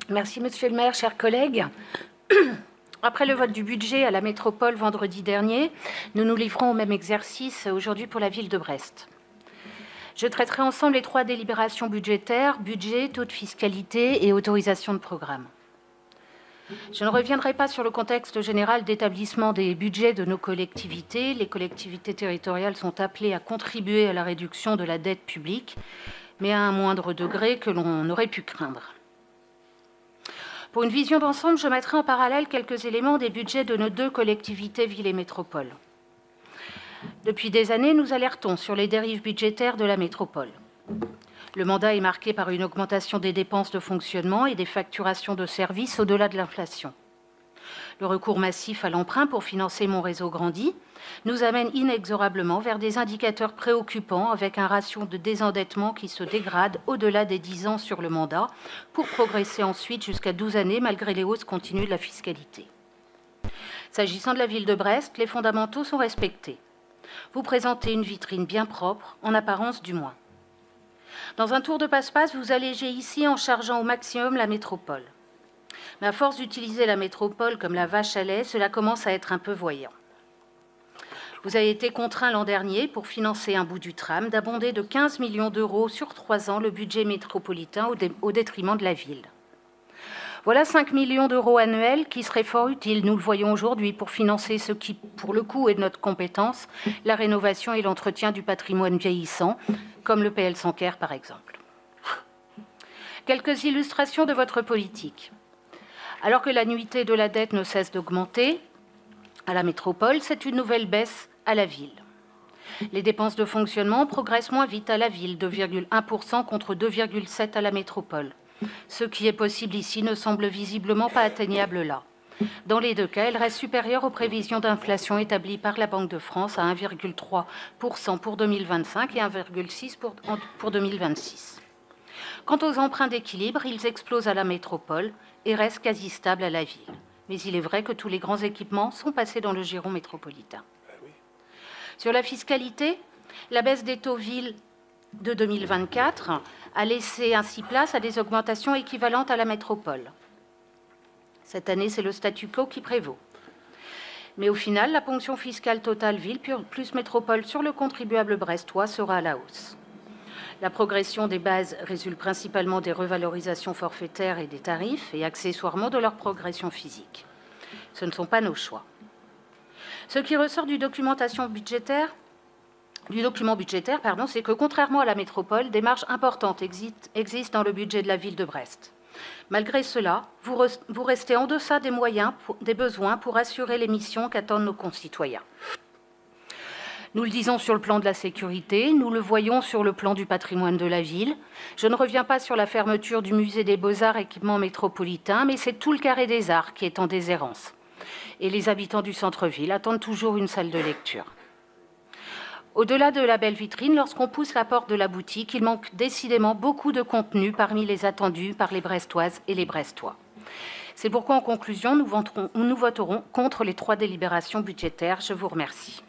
Merci, Monsieur le maire, chers collègues. Après le vote du budget à la métropole vendredi dernier, nous nous livrons au même exercice aujourd'hui pour la ville de Brest. Je traiterai ensemble les 3 délibérations budgétaires, budget, taux de fiscalité et autorisation de programme. Je ne reviendrai pas sur le contexte général d'établissement des budgets de nos collectivités. Les collectivités territoriales sont appelées à contribuer à la réduction de la dette publique, mais à un moindre degré que l'on aurait pu craindre. Pour une vision d'ensemble, je mettrai en parallèle quelques éléments des budgets de nos 2 collectivités, villes et métropoles. Depuis des années, nous alertons sur les dérives budgétaires de la métropole. Le mandat est marqué par une augmentation des dépenses de fonctionnement et des facturations de services au-delà de l'inflation. Le recours massif à l'emprunt pour financer Mon Réseau grandit nous amène inexorablement vers des indicateurs préoccupants avec un ratio de désendettement qui se dégrade au-delà des 10 ans sur le mandat pour progresser ensuite jusqu'à 12 années malgré les hausses continues de la fiscalité. S'agissant de la ville de Brest, les fondamentaux sont respectés. Vous présentez une vitrine bien propre, en apparence du moins. Dans un tour de passe-passe, vous allégez ici en chargeant au maximum la métropole. Mais à force d'utiliser la métropole comme la vache à lait, cela commence à être un peu voyant. Vous avez été contraint l'an dernier, pour financer un bout du tram, d'abonder de 15 millions d'euros sur 3 ans le budget métropolitain au détriment de la ville. Voilà 5 millions d'euros annuels qui seraient fort utiles, nous le voyons aujourd'hui, pour financer ce qui, pour le coup, est de notre compétence, la rénovation et l'entretien du patrimoine vieillissant, comme le PL Sanquer par exemple. Quelques illustrations de votre politique. Alors que l'annuité de la dette ne cesse d'augmenter, à la métropole, c'est une nouvelle baisse à la ville. Les dépenses de fonctionnement progressent moins vite à la ville, 2,1% contre 2,7% à la métropole. Ce qui est possible ici ne semble visiblement pas atteignable là. Dans les 2 cas, elle reste supérieure aux prévisions d'inflation établies par la Banque de France à 1,3% pour 2025 et 1,6% pour 2026. Quant aux emprunts d'équilibre, ils explosent à la métropole et restent quasi stables à la ville. Mais il est vrai que tous les grands équipements sont passés dans le giron métropolitain. Sur la fiscalité, la baisse des taux villes de 2024 a laissé ainsi place à des augmentations équivalentes à la métropole. Cette année, c'est le statu quo qui prévaut. Mais au final, la ponction fiscale totale ville plus métropole sur le contribuable brestois sera à la hausse. La progression des bases résulte principalement des revalorisations forfaitaires et des tarifs et accessoirement de leur progression physique. Ce ne sont pas nos choix. Ce qui ressort du document budgétaire, c'est que contrairement à la métropole, des marges importantes existent dans le budget de la ville de Brest. Malgré cela, vous restez en deçà des moyens, des besoins pour assurer les missions qu'attendent nos concitoyens. Nous le disons sur le plan de la sécurité, nous le voyons sur le plan du patrimoine de la ville. Je ne reviens pas sur la fermeture du musée des Beaux-Arts, équipement métropolitain, mais c'est tout le carré des arts qui est en déshérence. Et les habitants du centre-ville attendent toujours une salle de lecture. Au-delà de la belle vitrine, lorsqu'on pousse la porte de la boutique, il manque décidément beaucoup de contenu parmi les attendus par les Brestoises et les Brestois. C'est pourquoi, en conclusion, nous voterons contre les 3 délibérations budgétaires. Je vous remercie.